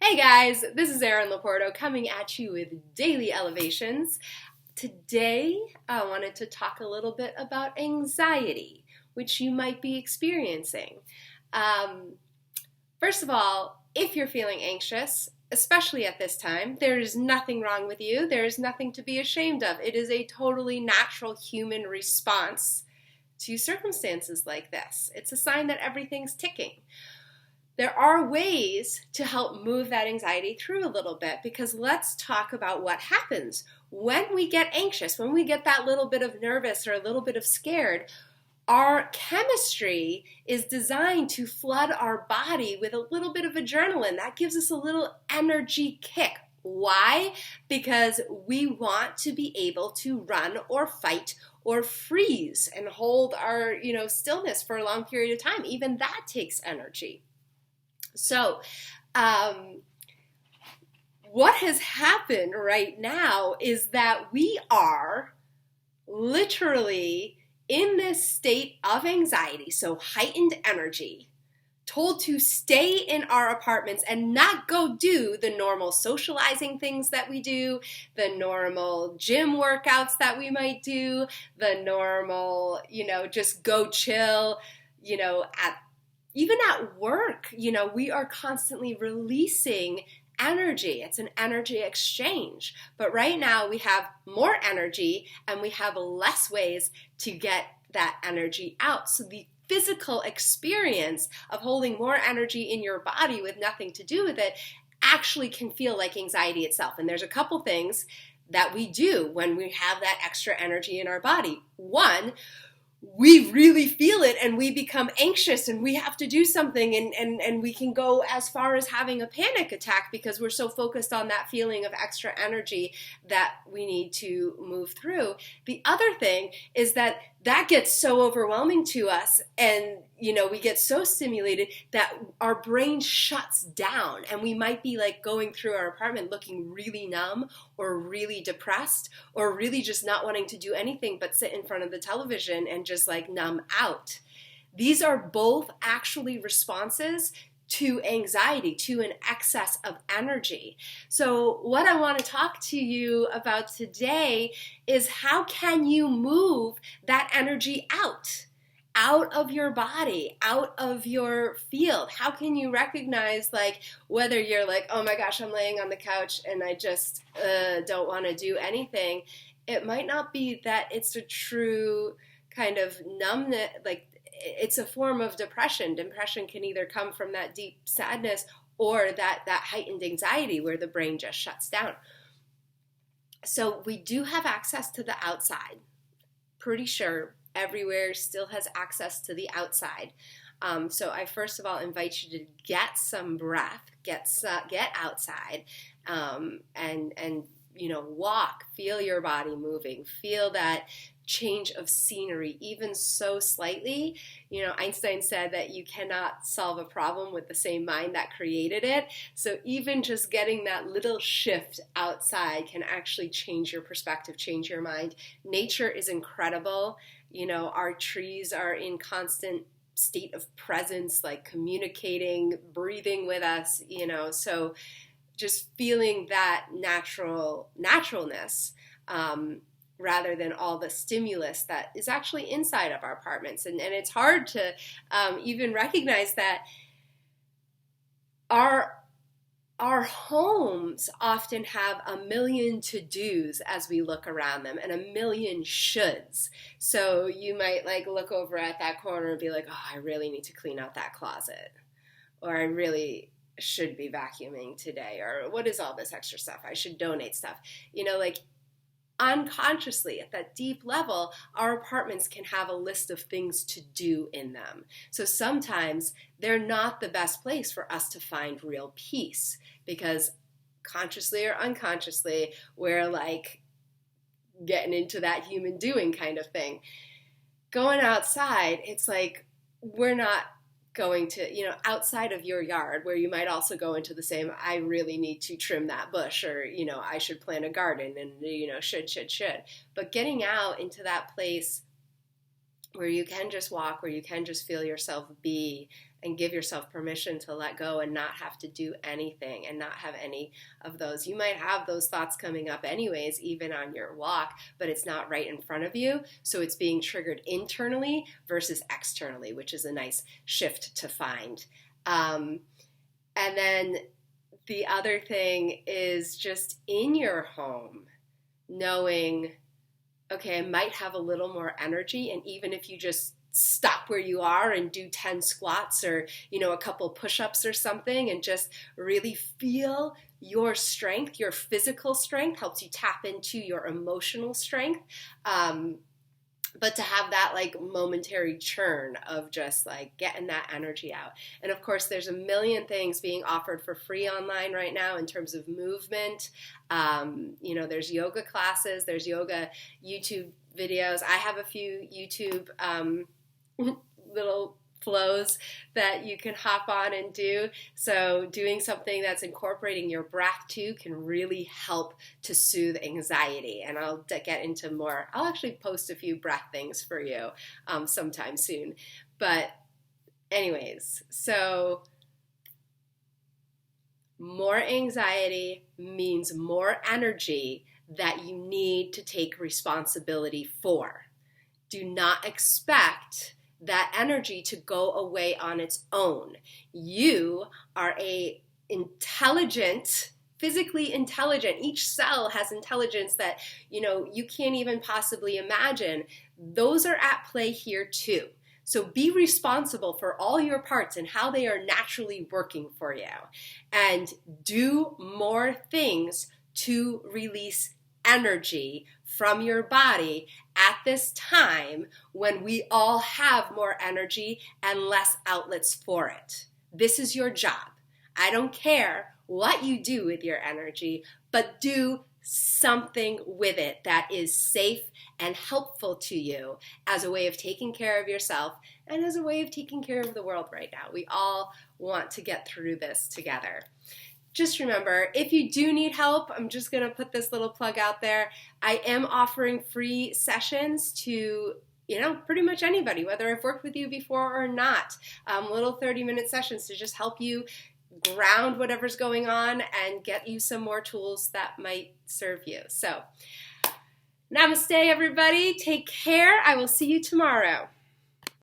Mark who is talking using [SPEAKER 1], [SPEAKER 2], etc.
[SPEAKER 1] Hey guys, this is Erin Laporto coming at you with Daily Elevations. Today, I wanted to talk a little bit about anxiety, which you might be experiencing. Um, First of all, if you're feeling anxious, especially at this time, there is nothing wrong with you. There is nothing to be ashamed of. It is a totally natural human response to circumstances like this. It's a sign that everything's ticking. There are ways to help move that anxiety through a little bit, because let's talk about what happens when we get anxious, when we get that little bit of nervous or a little bit of scared. Our chemistry is designed to flood our body with a little bit of adrenaline. That gives us a little energy kick. Why? Because we want to be able to run or fight or freeze and hold our, stillness for a long period of time. Even that takes energy. So, what has happened right now is that we are literally in this state of anxiety, so heightened energy, told to stay in our apartments and not go do the normal socializing things that we do, the normal gym workouts that we might do, the normal, just go chill, even at work, we are constantly releasing energy. It's an energy exchange. But right now we have more energy and we have less ways to get that energy out. So the physical experience of holding more energy in your body with nothing to do with it actually can feel like anxiety itself. And there's a couple things that we do when we have that extra energy in our body. One, we really feel it and we become anxious and we have to do something, and we can go as far as having a panic attack because we're so focused on that feeling of extra energy that we need to move through. The other thing is that gets so overwhelming to us, and we get so stimulated that our brain shuts down, and we might be like going through our apartment looking really numb or really depressed or really just not wanting to do anything but sit in front of the television and just like numb out. These are both actually responses to anxiety, to an excess of energy. So what I want to talk to you about today is how can you move that energy out of your body, out of your field? How can you recognize, like, whether you're like, oh my gosh, I'm laying on the couch and I just don't want to do anything. It might not be that it's a true kind of numbness, like it's a form of depression. Depression can either come from that deep sadness or that heightened anxiety where the brain just shuts down. So we do have access to the outside. Pretty sure everywhere still has access to the outside. So I first of all invite you to get some breath, get outside, and walk, feel your body moving, feel that change of scenery, even so slightly. Einstein said that you cannot solve a problem with the same mind that created it. So even just getting that little shift outside can actually change your perspective, change your mind. Nature is incredible. Our trees are in constant state of presence, like communicating, breathing with us, so just feeling that naturalness, rather than all the stimulus that is actually inside of our apartments. And it's hard to even recognize that our homes often have a million to-dos as we look around them and a million shoulds. So you might like look over at that corner and be like, oh, I really need to clean out that closet. Or I really should be vacuuming today. Or what is all this extra stuff? I should donate stuff. Unconsciously, at that deep level, our apartments can have a list of things to do in them. So sometimes they're not the best place for us to find real peace, because consciously or unconsciously, we're like getting into that human doing kind of thing. Going outside, it's like we're not going to, outside of your yard, where you might also go into the same, I really need to trim that bush, or, I should plant a garden, and, should. But getting out into that place where you can just walk, where you can just feel yourself be and give yourself permission to let go and not have to do anything and not have any of those. You might have those thoughts coming up anyways, even on your walk, but it's not right in front of you. So it's being triggered internally versus externally, which is a nice shift to find. And then the other thing is just in your home, knowing, okay, I might have a little more energy. And even if you just stop where you are and do 10 squats or, a couple push-ups or something, and just really feel your strength, your physical strength, helps you tap into your emotional strength. But to have that momentary churn of just getting that energy out. And of course, there's a million things being offered for free online right now in terms of movement. There's yoga classes, there's yoga YouTube videos. I have a few YouTube little flows that you can hop on and do. So doing something that's incorporating your breath too can really help to soothe anxiety. And I'll get into more. I'll actually post a few breath things for you sometime soon. But anyways, so more anxiety means more energy that you need to take responsibility for. Do not expect that energy to go away on its own. You are a intelligent, physically intelligent. Each cell has intelligence that, you can't even possibly imagine. Those are at play here too. So be responsible for all your parts and how they are naturally working for you. And do more things to release energy from your body at this time when we all have more energy and less outlets for it. This is your job. I don't care what you do with your energy, but do something with it that is safe and helpful to you as a way of taking care of yourself and as a way of taking care of the world right now. We all want to get through this together. Just remember, if you do need help, I'm just going to put this little plug out there. I am offering free sessions to, pretty much anybody, whether I've worked with you before or not. Little 30-minute sessions to just help you ground whatever's going on and get you some more tools that might serve you. So, namaste, everybody. Take care. I will see you tomorrow.